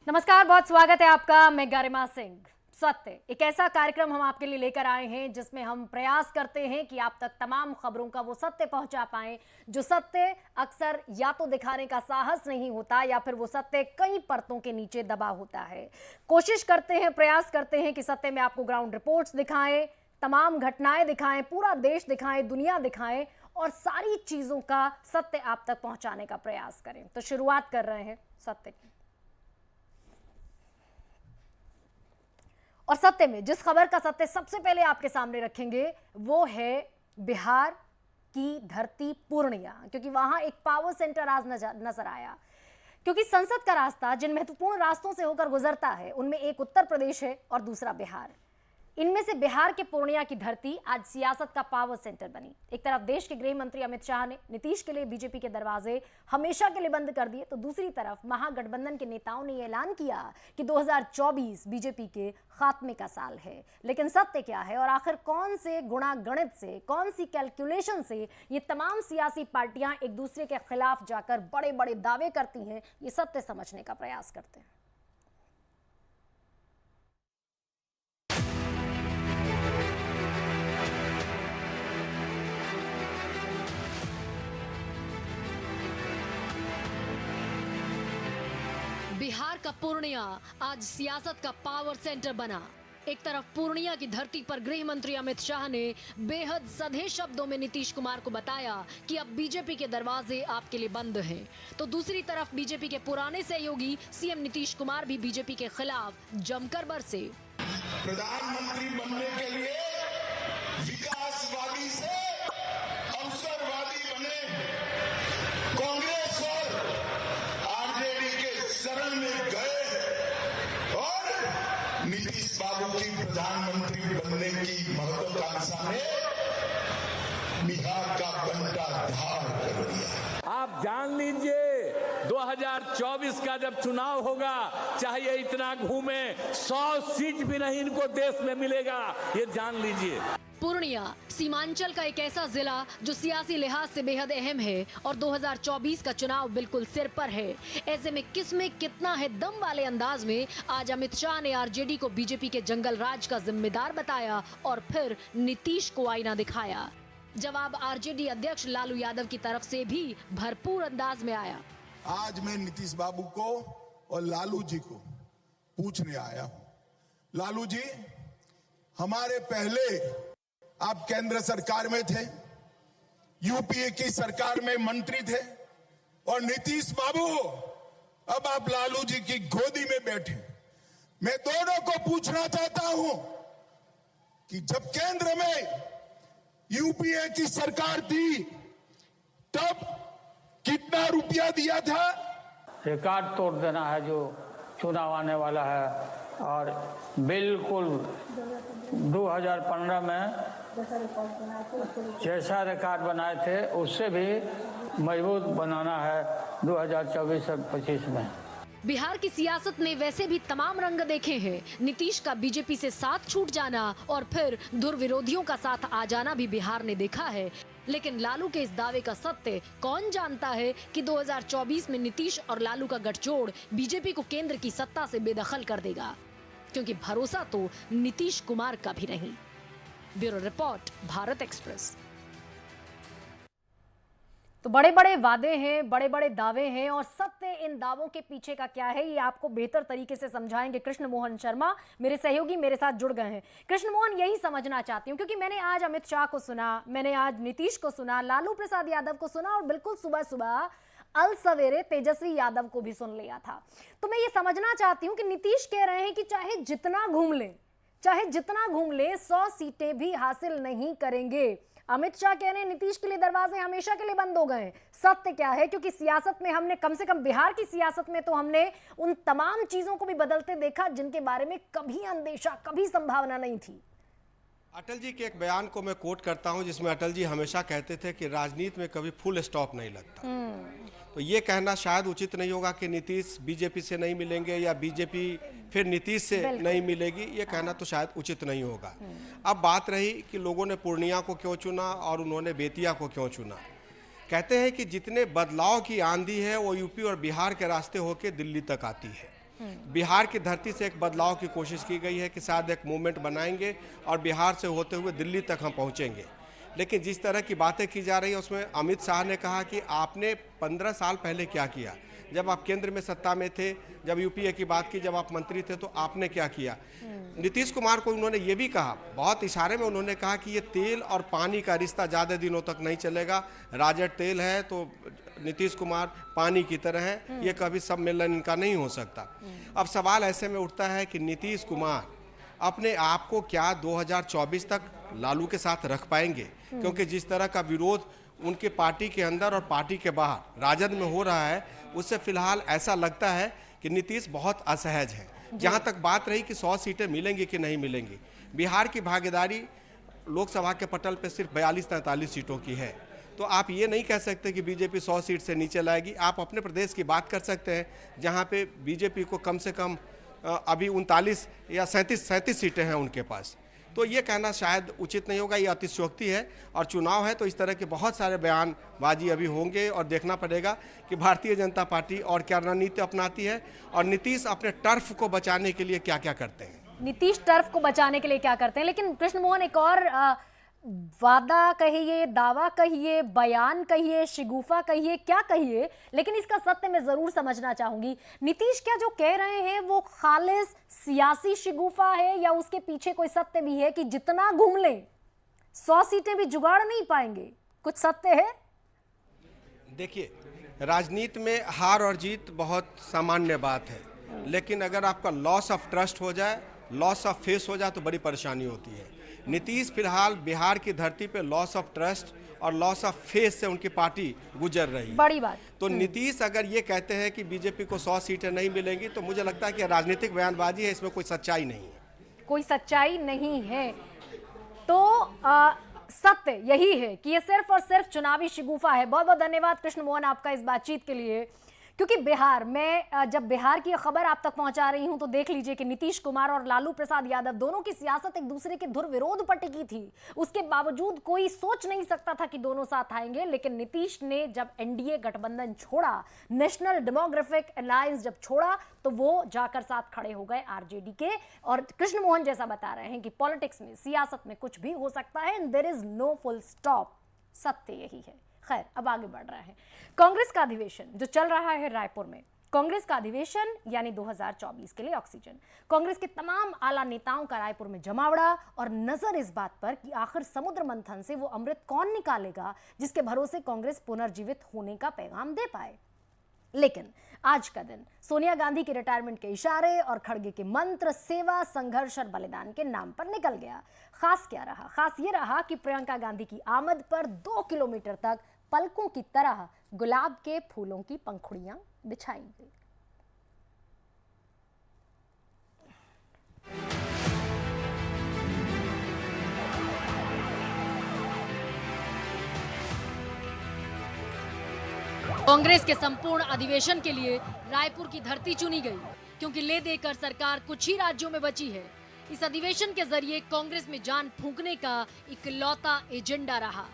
नमस्कार, बहुत स्वागत है आपका। मैं गरिमा सिंह। सत्य एक ऐसा कार्यक्रम हम आपके लिए लेकर आए हैं जिसमें हम प्रयास करते हैं कि आप तक तमाम खबरों का वो सत्य पहुंचा पाएं, जो सत्य अक्सर या तो दिखाने का साहस नहीं होता या फिर वो सत्य कई परतों के नीचे दबा होता है। कोशिश करते हैं, प्रयास करते हैं कि सत्य में आपको ग्राउंड रिपोर्ट्स दिखाएं, तमाम घटनाएं दिखाएं, पूरा देश दिखाएं, दुनिया दिखाएं और सारी चीजों का सत्य आप तक पहुंचाने का प्रयास करें। तो शुरुआत कर रहे हैं सत्य की। और सत्य में जिस खबर का सत्य सबसे पहले आपके सामने रखेंगे वो है बिहार की धरती पूर्णिया, क्योंकि वहां एक पावर सेंटर आज नजर आया। क्योंकि संसद का रास्ता जिन महत्वपूर्ण रास्तों से होकर गुजरता है उनमें एक उत्तर प्रदेश है और दूसरा बिहार। इनमें से बिहार के पूर्णिया की धरती आज सियासत का पावर सेंटर बनी। एक तरफ देश के गृह मंत्री अमित शाह ने नीतीश के लिए बीजेपी के दरवाजे हमेशा के लिए बंद कर दिए, तो दूसरी तरफ महागठबंधन के नेताओं ने ऐलान किया कि 2024 बीजेपी के खात्मे का साल है। लेकिन सत्य क्या है और आखिर कौन से गुणागणित से, कौन सी कैलकुलेशन से ये तमाम सियासी पार्टियां एक दूसरे के खिलाफ जाकर बड़े बड़े दावे करती हैं, ये सत्य समझने का प्रयास करते हैं। बिहार का पूर्णिया आज सियासत का पावर सेंटर बना। एक तरफ पूर्णिया की धरती पर गृह मंत्री अमित शाह ने बेहद सधे शब्दों में नीतीश कुमार को बताया कि अब बीजेपी के दरवाजे आपके लिए बंद हैं, तो दूसरी तरफ बीजेपी के पुराने सहयोगी सीएम नीतीश कुमार भी बीजेपी के खिलाफ जमकर बरसे। प्रधानमंत्री बनने के लिए विकासवादी से अवसरवादी बने, कांग्रेस और आरजेडी के शरण में गए और नीतीश बाबू की प्रधानमंत्री बनने की महत्वाकांक्षा ने बिहार का बंटाधार कर दिया। आप जान लीजिए 2024 का जब चुनाव होगा, चाहे इतना घूमे 100 सीट भी नहीं इनको देश में मिलेगा, ये जान लीजिए। पूर्णिया सीमांचल का एक ऐसा जिला जो सियासी लिहाज से बेहद अहम है और 2024 का चुनाव बिल्कुल सिर पर है। ऐसे में किसमें कितना है दम वाले अंदाज में आज अमित शाह ने आरजेडी को बीजेपी के जंगल राज का जिम्मेदार बताया और फिर नीतीश को आईना दिखाया। जवाब आरजेडी अध्यक्ष लालू यादव की तरफ से भी भरपूर अंदाज में आया। आज मैं नीतीश बाबू को और लालू जी को पूछने आया हूं। लालू जी, हमारे पहले आप केंद्र सरकार में थे, यूपीए की सरकार में मंत्री थे, और नीतीश बाबू अब आप लालू जी की गोदी में बैठे। मैं दोनों को पूछना चाहता हूं कि जब केंद्र में यूपीए की सरकार थी तब कितना रुपया दिया था? रिकॉर्ड तोड़ देना है जो चुनाव आने वाला है, और बिल्कुल 2015 में जैसा रिकॉर्ड बनाए थे उससे भी मजबूत बनाना है 2024 और 25 में। बिहार की सियासत ने वैसे भी तमाम रंग देखे हैं। नीतीश का बीजेपी से साथ छूट जाना और फिर धुर विरोधियों का साथ आ जाना भी बिहार ने देखा है। लेकिन लालू के इस दावे का सत्य कौन जानता है कि 2024 में नीतीश और लालू का गठजोड़ बीजेपी को केंद्र की सत्ता से बेदखल कर देगा, क्योंकि भरोसा तो नीतीश कुमार का भी नहीं। Bureau report, Bharat express. तो बड़े बड़े वादे हैं, बड़े बड़े दावे हैं और सत्य इन दावों के पीछे का क्या है, ये आपको बेहतर तरीके से समझाएंगे कृष्ण मोहन शर्मा। मेरे सहयोगी मेरे साथ जुड़ गए हैं। कृष्ण मोहन, यही समझना चाहती हूँ, क्योंकि मैंने आज अमित शाह को सुना, मैंने आज नीतीश को सुना, लालू प्रसाद यादव को सुना और बिल्कुल सुबह सुबह अल सवेरे तेजस्वी यादव को भी सुन लिया था। तो मैं ये समझना चाहती हूँ कि नीतीश कह रहे हैं कि चाहे जितना घूम ले 100 सीटें भी हासिल नहीं करेंगे। अमित शाह कह रहे हैं नीतीश के लिए दरवाजे हमेशा के लिए बंद हो गए। सत्य क्या है? क्योंकि सियासत में हमने, कम से कम बिहार की सियासत में तो हमने उन तमाम चीजों को भी बदलते देखा जिनके बारे में कभी अंदेशा, कभी संभावना नहीं थी। अटल जी के एक बयान को मैं कोट करता हूं, जिसमें अटल जी हमेशा कहते थे कि राजनीति में कभी फुल स्टॉप नहीं लगता। तो ये कहना शायद उचित नहीं होगा कि नीतीश बीजेपी से नहीं मिलेंगे या बीजेपी फिर नीतीश से नहीं मिलेगी, ये कहना तो शायद उचित नहीं होगा। अब बात रही कि लोगों ने पूर्णिया को क्यों चुना और उन्होंने बेतिया को क्यों चुना। कहते हैं कि जितने बदलाव की आंधी है वो यूपी और बिहार के रास्ते होकर दिल्ली तक आती है। बिहार की धरती से एक बदलाव की कोशिश की गई है कि शायद एक मूवमेंट बनाएंगे और बिहार से होते हुए दिल्ली तक हम पहुंचेंगे। लेकिन जिस तरह की बातें की जा रही है उसमें अमित शाह ने कहा कि आपने 15 साल पहले क्या किया, जब आप केंद्र में सत्ता में थे, जब यूपीए की बात की, जब आप मंत्री थे तो आपने क्या किया। नीतीश कुमार को उन्होंने ये भी कहा, बहुत इशारे में उन्होंने कहा कि ये तेल और पानी का रिश्ता ज़्यादा दिनों तक नहीं चलेगा। राजद तेल है तो नीतीश कुमार पानी की तरह है, ये कभी सम्मेलन इनका नहीं हो सकता। अब सवाल ऐसे में उठता है कि नीतीश कुमार अपने आप को क्या 2024 तक लालू के साथ रख पाएंगे, क्योंकि जिस तरह का विरोध उनके पार्टी के अंदर और पार्टी के बाहर राजद में हो रहा है, उससे फिलहाल ऐसा लगता है कि नीतीश बहुत असहज है। जहां तक बात रही कि 100 सीटें मिलेंगी कि नहीं मिलेंगी, बिहार की भागीदारी लोकसभा के पटल पर सिर्फ 42-43 सीटों की है, तो आप ये नहीं कह सकते कि बीजेपी 100 सीट से नीचे लाएगी। आप अपने प्रदेश की बात कर सकते हैं जहां पे बीजेपी को कम से कम अभी 39 या 37 सीटें हैं उनके पास। तो ये कहना शायद उचित नहीं होगा, ये अतिशयोक्ति है। और चुनाव है तो इस तरह के बहुत सारे बयानबाजी अभी होंगे और देखना पड़ेगा कि भारतीय जनता पार्टी और क्या रणनीति अपनाती है और नीतीश अपने टर्फ को बचाने के लिए क्या क्या करते हैं। नीतीश टर्फ को बचाने के लिए क्या करते हैं। लेकिन कृष्ण मोहन, एक और वादा कहिए, दावा कहिए, बयान कहिए, शिगुफा कहिए, क्या कहिए, लेकिन इसका सत्य मैं जरूर समझना चाहूंगी। नीतीश क्या जो कह रहे हैं वो खालिस सियासी शिगुफा है या उसके पीछे कोई सत्य भी है कि जितना घूम ले 100 सीटें भी जुगाड़ नहीं पाएंगे? कुछ सत्य है? देखिए, राजनीति में हार और जीत बहुत सामान्य बात है, लेकिन अगर आपका लॉस ऑफ ट्रस्ट हो जाए, लॉस ऑफ फेस हो जाए तो बड़ी परेशानी होती है। नीतीश फिलहाल बिहार की धरती पे लॉस ऑफ ट्रस्ट और लॉस ऑफ फेस से उनकी पार्टी गुजर रही है। बड़ी बात। तो नीतीश अगर ये कहते हैं कि बीजेपी को 100 सीटें नहीं मिलेंगी, तो मुझे लगता है कि राजनीतिक बयानबाजी है, इसमें कोई सच्चाई नहीं है। कोई सच्चाई नहीं है तो सत्य यही है कि ये सिर्फ और सिर्फ चुनावी शिगुफा है। बहुत बहुत धन्यवाद कृष्ण मोहन आपका इस बातचीत के लिए। क्योंकि बिहार में जब बिहार की खबर आप तक पहुंचा रही हूं तो देख लीजिए कि नीतीश कुमार और लालू प्रसाद यादव दोनों की सियासत एक दूसरे के धुर विरोध पर टिकी थी। उसके बावजूद कोई सोच नहीं सकता था कि दोनों साथ आएंगे, लेकिन नीतीश ने जब एनडीए गठबंधन छोड़ा, नेशनल डेमोग्राफिक अलायंस जब छोड़ा, तो वो जाकर साथ खड़े हो गए आरजेडी के। और कृष्ण मोहन जैसा बता रहे हैं कि पॉलिटिक्स में, सियासत में कुछ भी हो सकता है and there is no full stop. सत्य यही है। खैर, अब आगे बढ़ रहा है कांग्रेस का अधिवेशन जो चल रहा है रायपुर में। कांग्रेस का अधिवेशन यानी 2024 के लिए ऑक्सीजन। कांग्रेस के तमाम आला नेताओं का रायपुर में जमावड़ा और नजर इस बात पर कि आखिर समुद्र मंथन से वो अमृत कौन निकालेगा जिसके भरोसे कांग्रेस पुनर्जीवित होने का पैगाम दे पाए। लेकिन आज का दिन सोनिया गांधी के रिटायरमेंट के इशारे और खड़गे के मंत्र, सेवा, संघर्ष और बलिदान के नाम पर निकल गया। खास क्या रहा? खास ये रहा कि प्रियंका गांधी की आमद पर 2 किलोमीटर तक पलकों की तरह गुलाब के फूलों की पंखुड़ियां बिछाई गई। कांग्रेस के संपूर्ण अधिवेशन के लिए रायपुर की धरती चुनी गई, क्योंकि ले देकर सरकार कुछ ही राज्यों में बची है। इस अधिवेशन के जरिए कांग्रेस में जान फूंकने का इकलौता एजेंडा रहा।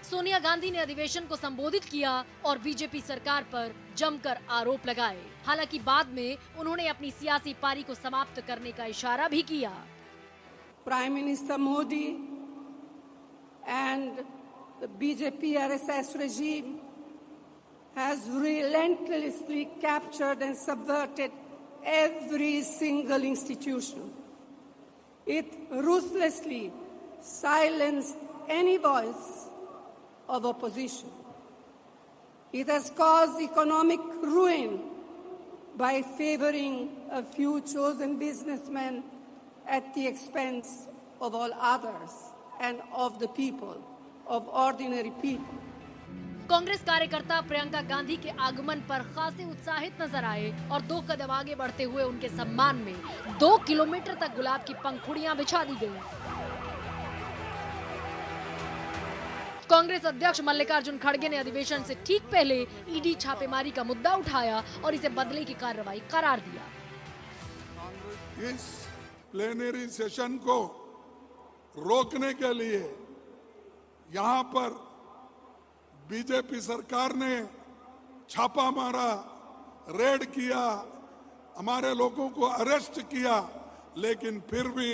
सोनिया गांधी ने अधिवेशन को संबोधित किया और बीजेपी सरकार पर जमकर आरोप लगाए। हालांकि बाद में उन्होंने अपनी सियासी पारी को समाप्त करने का इशारा भी किया। Prime minister Modi and the BJP RSS regime has relentlessly captured and subverted every single institution. It ruthlessly silenced any voice of opposition. It has caused economic ruin by favoring a few chosen businessmen at the expense of all others and of the people, of ordinary people. Congress कार्यकर्ता प्रियंका गांधी के आगमन पर खासे उत्साहित नजर आए और 2 कदम आगे बढ़ते हुए उनके सम्मान में 2 किलोमीटर तक गुलाब की पंखुड़ियां बिछा दी गई। कांग्रेस अध्यक्ष मल्लिकार्जुन खड़गे ने अधिवेशन से ठीक पहले ईडी छापेमारी का मुद्दा उठाया और इसे बदले की कार्रवाई करार दिया। इस प्लेनरी सेशन को रोकने के लिए यहां पर बीजेपी सरकार ने छापा मारा, रेड किया, हमारे लोगों को अरेस्ट किया, लेकिन फिर भी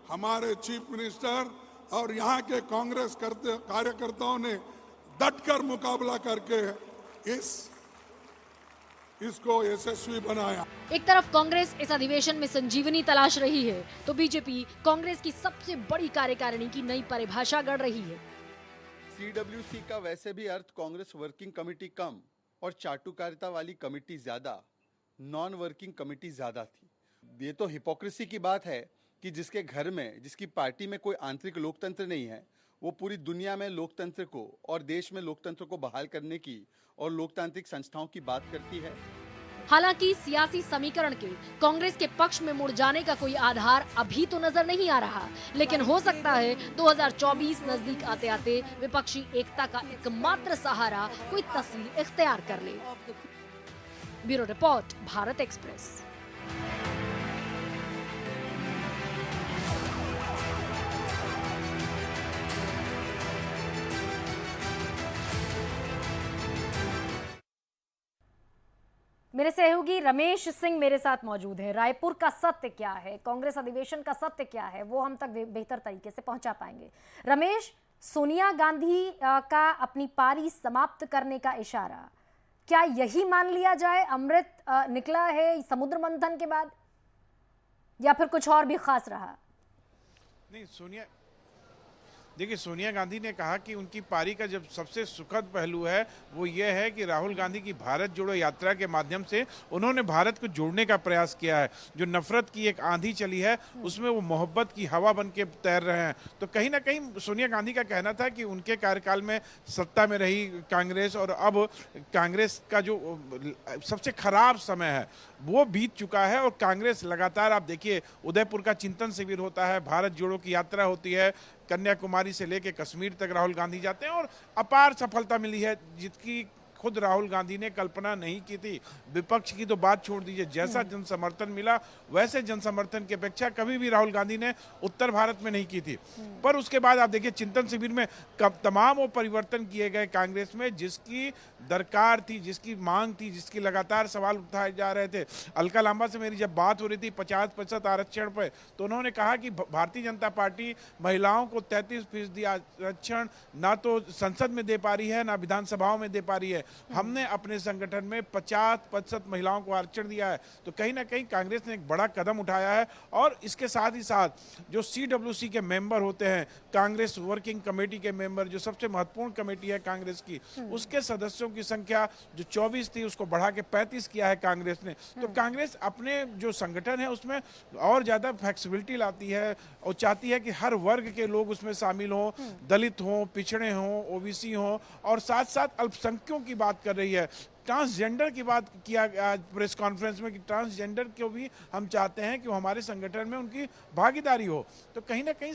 हमारे चीफ मिनिस्टर और यहाँ के कांग्रेस कार्यकर्ताओं ने डटकर मुकाबला करके इसको यशस्वी बनाया। एक तरफ कांग्रेस इस अधिवेशन में संजीवनी तलाश रही है, तो बीजेपी कांग्रेस की सबसे बड़ी कार्यकारिणी की नई परिभाषा गढ़ रही है। सीडब्ल्यूसी का वैसे भी अर्थ कांग्रेस वर्किंग कमेटी कम और चाटुकारिता वाली कमेटी ज्यादा, नॉन वर्किंग कमेटी ज्यादा थी। ये तो हिपोक्रेसी की बात है कि जिसके घर में, जिसकी पार्टी में कोई आंतरिक लोकतंत्र नहीं है, वो पूरी दुनिया में लोकतंत्र को और देश में लोकतंत्र को बहाल करने की और लोकतांत्रिक संस्थाओं की बात करती है। हालांकि सियासी समीकरण के कांग्रेस के पक्ष में मुड़ जाने का कोई आधार अभी तो नजर नहीं आ रहा, लेकिन हो सकता है 2024 नजदीक आते आते विपक्षी एकता का एकमात्र सहारा कोई तस्वीर इख्तियार कर ले। Bureau report, Bharat express. मेरे सहयोगी रमेश सिंह मेरे साथ मौजूद हैं। रायपुर का सत्य क्या है, कांग्रेस अधिवेशन का सत्य क्या है, वो हम तक बेहतर तरीके से पहुंचा पाएंगे। रमेश, सोनिया गांधी का अपनी पारी समाप्त करने का इशारा, क्या यही मान लिया जाए अमृत निकला है समुद्र मंथन के बाद, या फिर कुछ और भी खास रहा? नहीं, देखिए, सोनिया गांधी ने कहा कि उनकी पारी का जब सबसे सुखद पहलू है वो ये है कि राहुल गांधी की भारत जोड़ो यात्रा के माध्यम से उन्होंने भारत को जोड़ने का प्रयास किया है। जो नफरत की एक आंधी चली है उसमें वो मोहब्बत की हवा बन के तैर रहे हैं। तो कहीं ना कहीं सोनिया गांधी का कहना था कि उनके कार्यकाल में सत्ता में रही कांग्रेस और अब कांग्रेस का जो सबसे खराब समय है वो बीत चुका है और कांग्रेस लगातार, आप देखिए, उदयपुर का चिंतन शिविर होता है, भारत जोड़ो की यात्रा होती है, कन्याकुमारी से लेकर कश्मीर तक राहुल गांधी जाते हैं और अपार सफलता मिली है जिसकी खुद राहुल गांधी ने कल्पना नहीं की थी। विपक्ष की तो बात छोड़ दीजिए, जैसा जन समर्थन मिला वैसे जन समर्थन की अपेक्षा कभी भी राहुल गांधी ने उत्तर भारत में नहीं की थी। पर उसके बाद आप देखिए, चिंतन शिविर में तमाम वो परिवर्तन किए गए कांग्रेस में जिसकी दरकार थी, जिसकी मांग थी, जिसकी लगातार सवाल उठाए जा रहे थे। अलका लांबा से मेरी जब बात हो रही थी 50% आरक्षण पर, तो उन्होंने कहा कि भारतीय जनता पार्टी महिलाओं को 33% आरक्षण ना तो संसद में दे पा रही है ना विधानसभाओं में दे पा रही है। हमने अपने संगठन में 50% महिलाओं को आरक्षण दिया है। तो कहीं ना कहीं कांग्रेस ने एक बड़ा कदम उठाया है। और इसके साथ ही साथ जो सीडब्ल्यूसी के मेंबर होते हैं, कांग्रेस वर्किंग कमेटी के मेंबर, जो सबसे महत्वपूर्ण कमेटी है कांग्रेस की, उसके सदस्यों की संख्या जो 24 थी उसको बढ़ा के 35 किया है कांग्रेस ने। तो कांग्रेस अपने जो संगठन है उसमें और ज्यादा फ्लेक्सिबिलिटी लाती है और चाहती है कि हर वर्ग के लोग उसमें शामिल हों, दलित हों, पिछड़े हों, ओबीसी हों, और साथ साथ अल्पसंख्यकों की बात कर रही है। ट्रांसजेंडर की बात किया आज प्रेस कॉन्फ्रेंस में कि ट्रांसजेंडर को भी हम चाहते हैं कि वो हमारे संगठन में उनकी भागीदारी हो। तो कहीं ना कहीं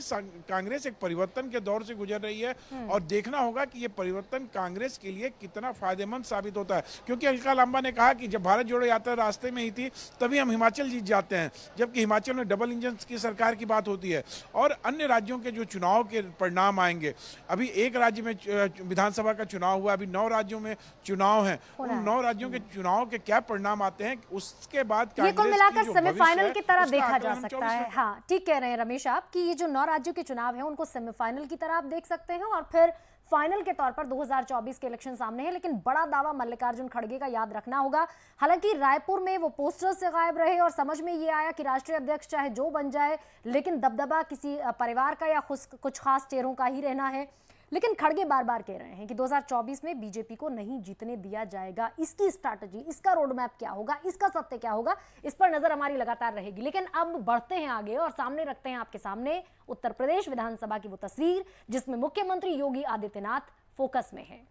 कांग्रेस एक परिवर्तन के दौर से गुजर रही है और देखना होगा कि ये परिवर्तन कांग्रेस के लिए कितना फायदेमंद साबित होता है। क्योंकि अलका लांबा ने कहा कि जब भारत जोड़ो यात्रा रास्ते में ही थी तभी हम हिमाचल जीत जाते हैं, जबकि हिमाचल में डबल इंजन की सरकार की बात होती है। और अन्य राज्यों के जो चुनाव के परिणाम आएंगे, अभी एक राज्य में विधानसभा का चुनाव हुआ, अभी 9 राज्यों में चुनाव है, 9 राज्यों के चुनाव के क्या परिणाम आते हैं उसके बाद ये कुल मिलाकर सेमीफाइनल की तरह देखा जा सकता है। हाँ, ठीक कह रहे हैं रमेश आप कि ये जो 9 राज्यों के चुनाव हैं उनको सेमीफाइनल की तरह आप देख सकते हैं और फिर फाइनल के तौर पर 2024 के इलेक्शन सामने है। लेकिन बड़ा दावा मल्लिकार्जुन खड़गे का याद रखना होगा। हालांकि रायपुर में वो पोस्टर से गायब रहे और समझ में ये आया कि राष्ट्रीय अध्यक्ष चाहे जो बन जाए लेकिन दबदबा किसी परिवार का या कुछ खास चेहरों का ही रहना है। लेकिन खड़गे बार बार कह रहे हैं कि 2024 में बीजेपी को नहीं जीतने दिया जाएगा। इसकी स्ट्रैटेजी, इसका रोड मैप क्या होगा, इसका सत्य क्या होगा, इस पर नजर हमारी लगातार रहेगी। लेकिन अब बढ़ते हैं आगे और सामने रखते हैं आपके सामने उत्तर प्रदेश विधानसभा की वो तस्वीर जिसमें मुख्यमंत्री योगी आदित्यनाथ फोकस में है।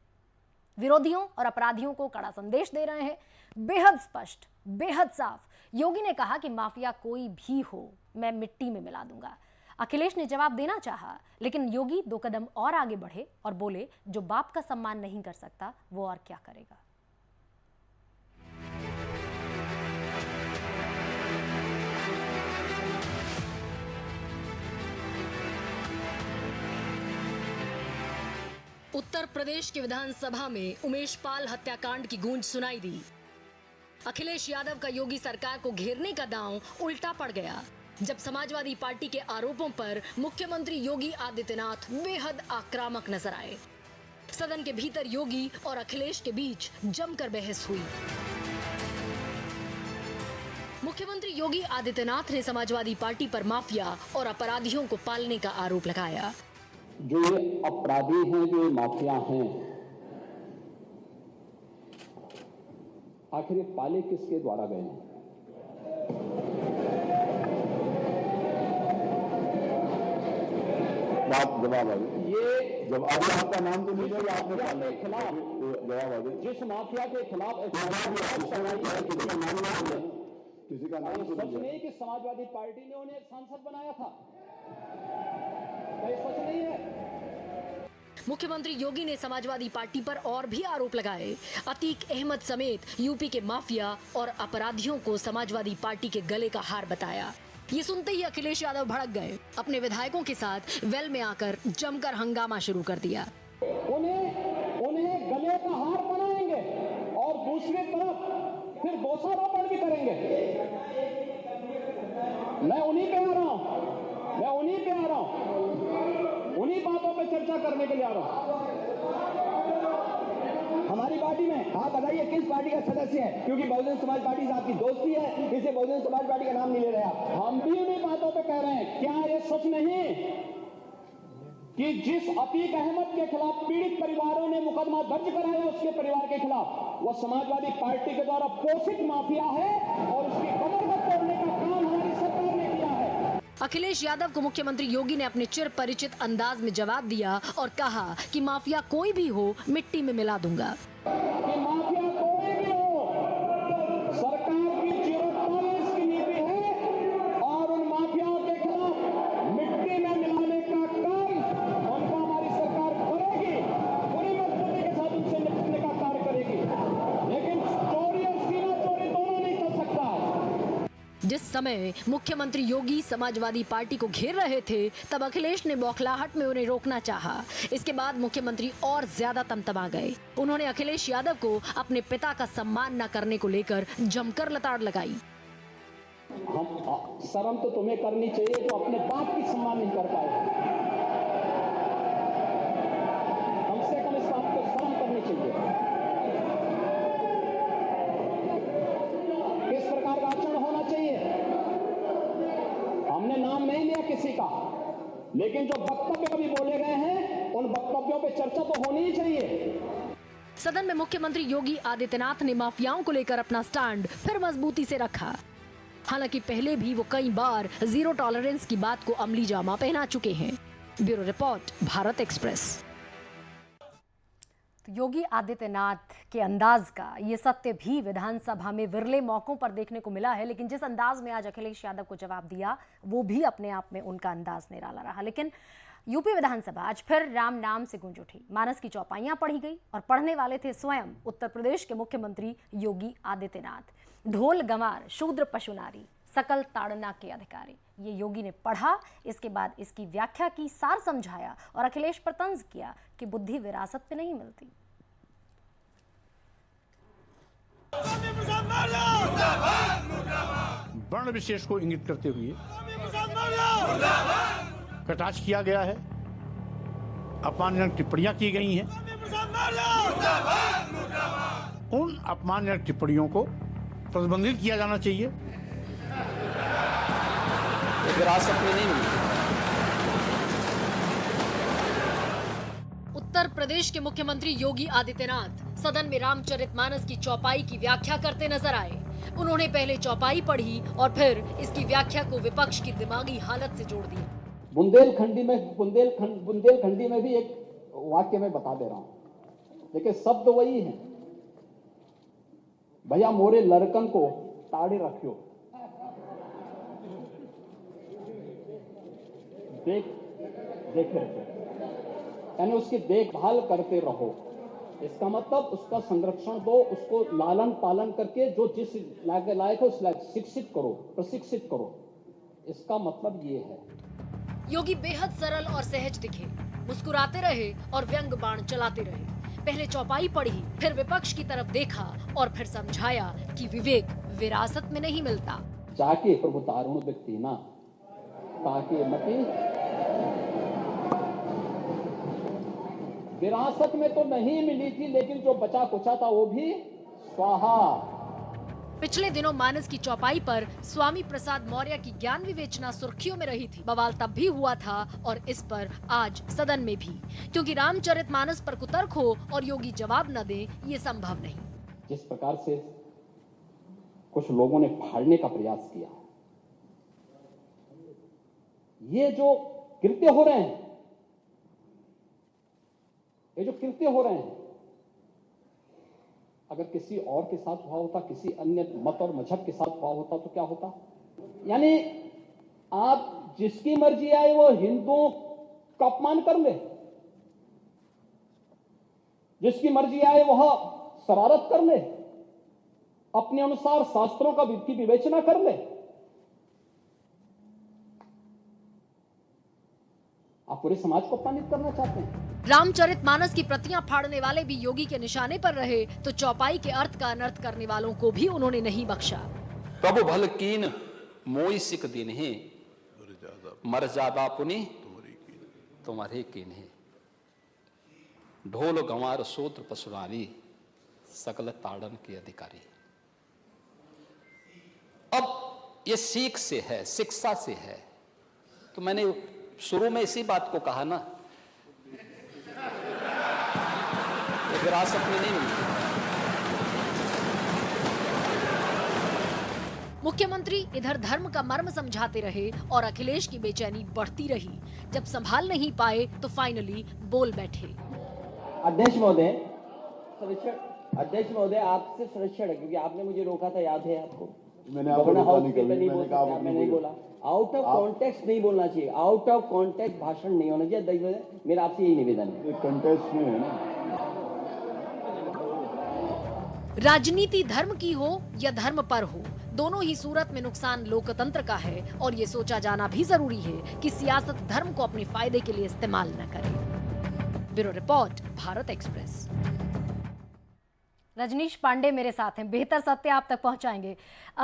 विरोधियों और अपराधियों को कड़ा संदेश दे रहे हैं, बेहद स्पष्ट, बेहद साफ। योगी ने कहा कि माफिया कोई भी हो मैं मिट्टी में मिला दूंगा। अखिलेश ने जवाब देना चाहा, लेकिन योगी 2 कदम और आगे बढ़े और बोले जो बाप का सम्मान नहीं कर सकता वो और क्या करेगा। उत्तर प्रदेश की विधानसभा में उमेश पाल हत्याकांड की गूंज सुनाई दी। अखिलेश यादव का योगी सरकार को घेरने का दांव उल्टा पड़ गया जब समाजवादी पार्टी के आरोपों पर मुख्यमंत्री योगी आदित्यनाथ बेहद आक्रामक नजर आए। सदन के भीतर योगी और अखिलेश के बीच जमकर बहस हुई। मुख्यमंत्री योगी आदित्यनाथ ने समाजवादी पार्टी पर माफिया और अपराधियों को पालने का आरोप लगाया। जो ये अपराधी हैं, जो ये माफिया हैं, आखिर ये पाले किसके द्वारा गए हैं? जवाब ये जब अभी आपका नाम तो नहीं है, आपने पाले के खिलाफ जवाब जिस माफिया के खिलाफ किसी का नाम सच नहीं कि समाजवादी पार्टी ने उन्हें सांसद बनाया था, सच नहीं है। मुख्यमंत्री योगी ने समाजवादी पार्टी पर और भी आरोप लगाए। अतीक अहमद समेत यूपी के माफिया और अपराधियों को समाजवादी पार्टी के गले का हार बताया। ये सुनते ही अखिलेश यादव भड़क गए। अपने विधायकों के साथ वेल में आकर जमकर हंगामा शुरू कर दिया। उन्हें गले का हार बनाएंगे और दूसरी तरफ फिर दोषारोपण भी करेंगे। मैं उन्हीं पे आ रहा हूं, उन्हीं बातों पे चर्चा करने के लिए आ रहा हूं। हमारी पार्टी में आप बताइए किस पार्टी का सदस्य है, क्योंकि बहुजन समाज पार्टी से आपकी दोस्ती है, इसलिए बहुजन समाज पार्टी का नाम नहीं ले रहे आप। हम भी उन्हीं बातों पे कह रहे हैं। क्या ये सच नहीं कि जिस अतीक अहमद के खिलाफ पीड़ित परिवारों ने मुकदमा दर्ज कराया उसके परिवार के खिलाफ, वो समाजवादी पार्टी के द्वारा पोषित माफिया है और उसकी कमर को तोड़ने का काम हमारी सरकार ने किया है। अखिलेश यादव को मुख्यमंत्री योगी ने अपने चिर परिचित अंदाज में जवाब दिया और कहा कि माफिया कोई भी हो मिट्टी में मिला दूंगा। कि माफिया कोई भी हो, सरकार की चिरटॉलरेंस की नीति है और उन माफियाओं के खिलाफ मिट्टी में मिलाने का काम उनका हमारी सरकार करेगी, पूरी मजबूती के साथ उनसे निपटने का कार्य करेगी। लेकिन चोरी और सीना चोरी दोनों नहीं चल सकता। जिस समय मुख्यमंत्री योगी समाजवादी पार्टी को घेर रहे थे, तब अखिलेश ने बौखलाहट में उन्हें रोकना चाहा। इसके बाद मुख्यमंत्री और ज्यादा तमतमा गए। उन्होंने अखिलेश यादव को अपने पिता का सम्मान न करने को लेकर जमकर लताड़ लगाई। हम शर्म तो तुम्हें करनी चाहिए जो अपने बाप की सम्मान नहीं कर पाए। कम से कम इस बात को शर्म करनी चाहिए। किस प्रकार का आचरण होना चाहिए? हमने नाम नहीं लिया किसी का, लेकिन जो वक्तव्य कभी बोले गए हैं उन वक्तव्यों पे चर्चा तो होनी ही चाहिए। सदन में मुख्यमंत्री योगी आदित्यनाथ ने माफियाओं को लेकर अपना स्टैंड फिर मजबूती से रखा। हालांकि पहले भी वो कई बार जीरो टॉलरेंस की बात को अमली जामा पहना चुके हैं। Bureau report, Bharat Express. Yogi Adityanath के अंदाज का ये सत्य भी विधानसभा में विरले मौकों पर देखने को मिला है, लेकिन जिस अंदाज में आज अखिलेश यादव को जवाब दिया वो भी अपने आप में उनका अंदाज निराला रहा। लेकिन यूपी विधानसभा आज फिर राम नाम से गूंज उठी। मानस की चौपाइयां पढ़ी गई और पढ़ने वाले थे स्वयं उत्तर प्रदेश के मुख्यमंत्री योगी आदित्यनाथ। ढोल गंवार शूद्र पशुनारी सकल ताड़ना के अधिकारी, ये योगी ने पढ़ा। इसके बाद इसकी व्याख्या की, सार समझाया और अखिलेश पर तंज किया कि बुद्धि विरासत पे नहीं मिलती। वर्ण विशेष को इंगित करते हुए कटाक्ष किया गया है, अपमानजनक टिप्पणियां की गई हैं। उन अपमानजनक टिप्पणियों को प्रतिबंधित किया जाना चाहिए। विरासत में नहीं मिली। उत्तर प्रदेश के मुख्यमंत्री योगी आदित्यनाथ सदन में रामचरितमानस की चौपाई की व्याख्या करते नजर आए। उन्होंने पहले चौपाई पढ़ी और फिर इसकी व्याख्या को विपक्ष की दिमागी हालत से जोड़ दिया। बुंदेलखंडी में भी एक वाक्य में बता दे रहा हूं, देखिए शब्द वही है। भैया मोरे लड़कन को ताड़े रखियो, देखे यानी उसकी देखभाल करते रहो। इसका मतलब उसका संरक्षण दो, उसको लालन पालन करके जो जिस लायक है उस लायक शिक्षित करो, प्रशिक्षित करो। इसका मतलब ये है। योगी बेहद सरल और सहज दिखे। मुस्कुराते रहे और व्यंग बाण चलाते रहे। पहले चौपाई पढ़ी, फिर विपक्ष की तरफ देखा और फिर समझाया कि विवेक विरासत में नहीं मिलता। जाके प्रभु तारुण व्यक्ति ना ताके मते विरासत में तो नहीं मिली थी, लेकिन जो बचा कुचा था वो भी स्वाहा। पिछले दिनों मानस की चौपाई पर स्वामी प्रसाद मौर्य की ज्ञान विवेचना सुर्खियों में रही थी। बवाल तब भी हुआ था और इस पर आज सदन में भी, क्योंकि रामचरितमानस पर कुतर्क हो और योगी जवाब न दे, ये संभव नहीं। जिस प्रकार से कुछ लोगों ने फाड़ने का प्रयास किया, ये जो कृत्य हो रहे हैं, अगर किसी और के साथ हुआ होता, किसी अन्य मत और मजहब के साथ हुआ होता तो क्या होता? यानी आप जिसकी मर्जी आए वो हिंदुओं का अपमान कर ले, जिसकी मर्जी आए वह शरारत कर ले, अपने अनुसार शास्त्रों की विवेचना कर ले। आप पूरे समाज को अपमानित करना चाहते हैं। रामचरितमानस की प्रतियां फाड़ने वाले भी योगी के निशाने पर रहे तो चौपाई के अर्थ का अनर्थ करने वालों को भी उन्होंने नहीं बख्शा। प्रभु भल कीन मोई सिक दिन है, मर्यादा पुनि तुम्हारे कीन है। ढोल गंवार सूत्र पशुरानी सकल ताड़न के अधिकारी। अब ये सीख से है, शिक्षा से है। तो मैंने शुरू में इसी बात को कहा ना, विरासत में नहीं मिलती। मुख्यमंत्री इधर धर्म का मर्म समझाते रहे और अखिलेश की बेचैनी बढ़ती रही। जब संभाल नहीं पाए तो फाइनली बोल बैठे। अध्यक्ष महोदय, आपसे संरक्षण, क्योंकि आपने मुझे रोका था, याद है आपको? मैंने नहीं बोला। आउट ऑफ कॉन्टेक्स्ट नहीं बोलना चाहिए, आउट ऑफ कॉन्टेक्स्ट भाषण नहीं होना चाहिए। मेरा आपसे यही निवेदन है। कॉन्टेक्स्ट में है ना, राजनीति धर्म की हो या धर्म पर हो, दोनों ही सूरत में नुकसान लोकतंत्र का है और ये सोचा जाना भी जरूरी है कि सियासत धर्म को अपने फायदे के लिए इस्तेमाल न करे। Bureau report, Bharat Express. Rajneesh Pandey मेरे साथ हैं, बेहतर सत्य आप तक पहुंचाएंगे।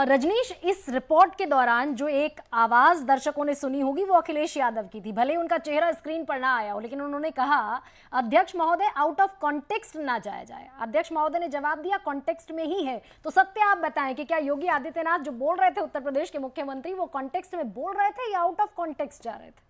रजनीश, इस रिपोर्ट के दौरान जो एक आवाज दर्शकों ने सुनी होगी वो अखिलेश यादव की थी। भले उनका चेहरा स्क्रीन पर ना आया हो, लेकिन उन्होंने कहा अध्यक्ष महोदय आउट ऑफ कॉन्टेक्स्ट ना जाया जाए। अध्यक्ष महोदय ने जवाब दिया कॉन्टेक्स्ट में ही है। तो सत्य आप बताएं कि क्या योगी आदित्यनाथ जो बोल रहे थे, उत्तर प्रदेश के मुख्यमंत्री, वो कॉन्टेक्स्ट में बोल रहे थे या आउट ऑफ कॉन्टेक्स्ट जा रहे थे?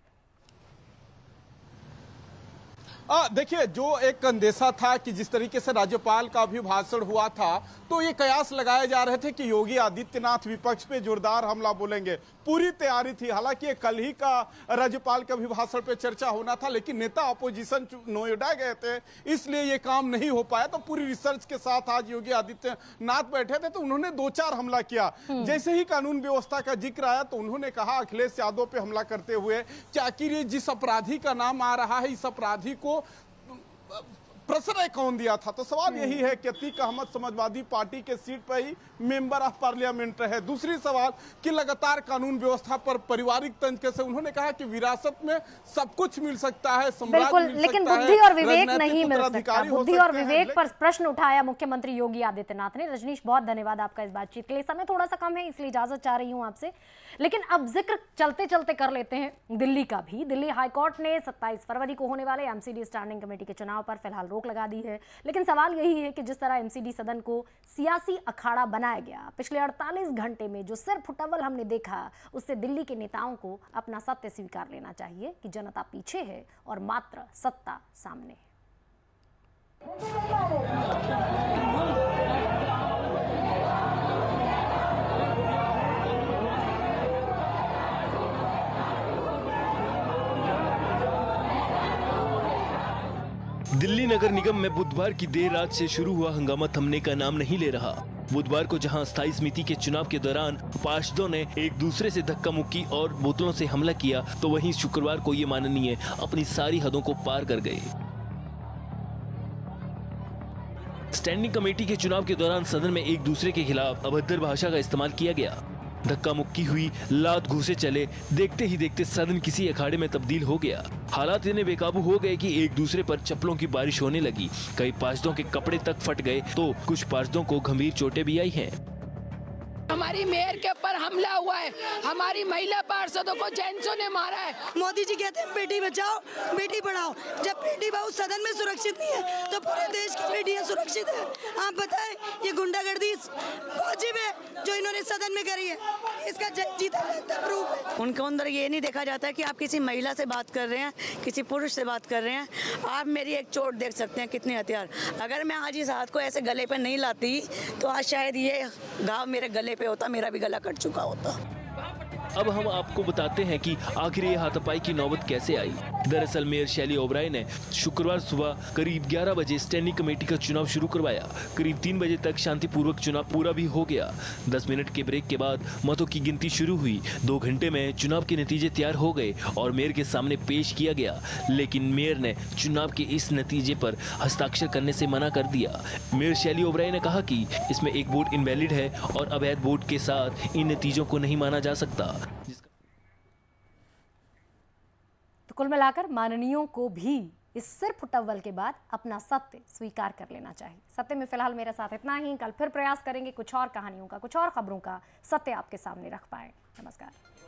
देखिए, जो एक अंदेशा था कि जिस तरीके से राज्यपाल का अभिभाषण हुआ था, तो ये कयास लगाए जा रहे थे कि योगी आदित्यनाथ विपक्ष पे जोरदार हमला बोलेंगे। पूरी तैयारी थी। हालांकि कल ही का राज्यपाल के अभिभाषण पे चर्चा होना था, लेकिन नेता अपोजिशन नोएडा गए थे, इसलिए ये काम नहीं हो पाया। तो पूरी रिसर्च के साथ आज योगी आदित्यनाथ बैठे थे, तो उन्होंने 2-4 हमला किया। जैसे ही कानून व्यवस्था का जिक्र आया तो उन्होंने कहा अखिलेश यादव पे हमला करते हुए कि आखिर ये जिस अपराधी का नाम आ रहा है, इस अपराधी को प्रश्रय कौन दिया था? तो सवाल यही है कि अतीक अहमद समाजवादी पार्टी के सीट पर ही मेंबर ऑफ पार्लियामेंट रहे। दूसरी सवाल कि लगातार कानून व्यवस्था पर पारिवारिक तंत्र से उन्होंने कहा कि विरासत में सब कुछ मिल सकता है, बिल्कुल, लेकिन बुद्धि और विवेक नहीं मिल सकता। बुद्धि और विवेक पर प्रश्न उठाया मुख्यमंत्री योगी आदित्यनाथ ने। रजनीश, बहुत धन्यवाद आपका इस बातचीत के लिए। समय थोड़ा सा कम है, इसलिए इजाजत चाह रही हूं आपसे। लेकिन अब जिक्र चलते चलते कर लेते हैं दिल्ली का भी। दिल्ली हाईकोर्ट ने 27 फरवरी को होने वाले एमसीडी स्टैंडिंग कमेटी के चुनाव पर फिलहाल रोक लगा दी है। लेकिन सवाल यही है कि जिस तरह एमसीडी सदन को सियासी अखाड़ा बनाया गया, पिछले 48 घंटे में जो सिर फुटवल हमने देखा, उससे दिल्ली के नेताओं को अपना सत्य स्वीकार लेना चाहिए कि जनता पीछे है और मात्र सत्ता सामने है। दिल्ली नगर निगम में बुधवार की देर रात से शुरू हुआ हंगामा थमने का नाम नहीं ले रहा। बुधवार को जहां स्थायी समिति के चुनाव के दौरान पार्षदों ने एक दूसरे से धक्का मुक्की और बोतलों से हमला किया, तो वहीं शुक्रवार को ये माननीय अपनी सारी हदों को पार कर गए। स्टैंडिंग कमेटी के चुनाव के दौरान सदन में एक दूसरे के खिलाफ अभद्र भाषा का इस्तेमाल किया गया। धक्का मुक्की हुई, लात घूसे चले। देखते ही देखते सदन किसी अखाड़े में तब्दील हो गया। हालात इतने बेकाबू हो गए कि एक दूसरे पर चप्पलों की बारिश होने लगी। कई पार्षदों के कपड़े तक फट गए तो कुछ पार्षदों को गंभीर चोटें भी आई हैं। हमारी मेयर के ऊपर हमला हुआ है, हमारी महिला पार्षदों को जेंट्सों ने मारा है। मोदी जी कहते हैं बेटी बचाओ बेटी पढ़ाओ, जब बेटी बहू सदन में सुरक्षित नहीं है तो पूरे देश की बेटियां सुरक्षित है। आप बताएं, ये गुंडागर्दी वाजिब है जो इन्होंने सदन में करी है, इसका जीता प्रूफ है। उनके अंदर ये नहीं देखा जाता है कि आप किसी महिला से बात कर रहे हैं, किसी पुरुष से बात कर रहे हैं। आप मेरी एक चोट देख सकते हैं, कितने हथियार। अगर मैं आज इस हाथ को ऐसे गले पे नहीं लाती तो आज शायद ये घाव मेरे गले पे होता, मेरा भी गला कट चुका होता। अब हम आपको बताते हैं कि आखिर ये हाथापाई की नौबत कैसे आई। दरअसल मेयर शैली ओबराय ने शुक्रवार सुबह करीब 11 बजे स्टैंडिंग कमेटी का चुनाव शुरू करवाया। करीब 3 बजे तक शांतिपूर्वक चुनाव पूरा भी हो गया। 10 मिनट के ब्रेक के बाद मतों की गिनती शुरू हुई। 2 घंटे में चुनाव के नतीजे तैयार हो गए और मेयर के सामने पेश किया गया, लेकिन मेयर ने चुनाव के इस नतीजे पर हस्ताक्षर करने से मना कर दिया। मेयर शैली ओबराय ने कहा कि इसमें एक वोट इनवैलिड है और अवैध वोट के साथ इन नतीजों को नहीं माना जा सकता। तो कुल मिलाकर माननीयों को भी इस सिर फुटव्वल के बाद अपना सत्य स्वीकार कर लेना चाहिए। सत्य में फिलहाल मेरे साथ इतना ही। कल फिर प्रयास करेंगे कुछ और कहानियों का, कुछ और खबरों का सत्य आपके सामने रख पाए। नमस्कार।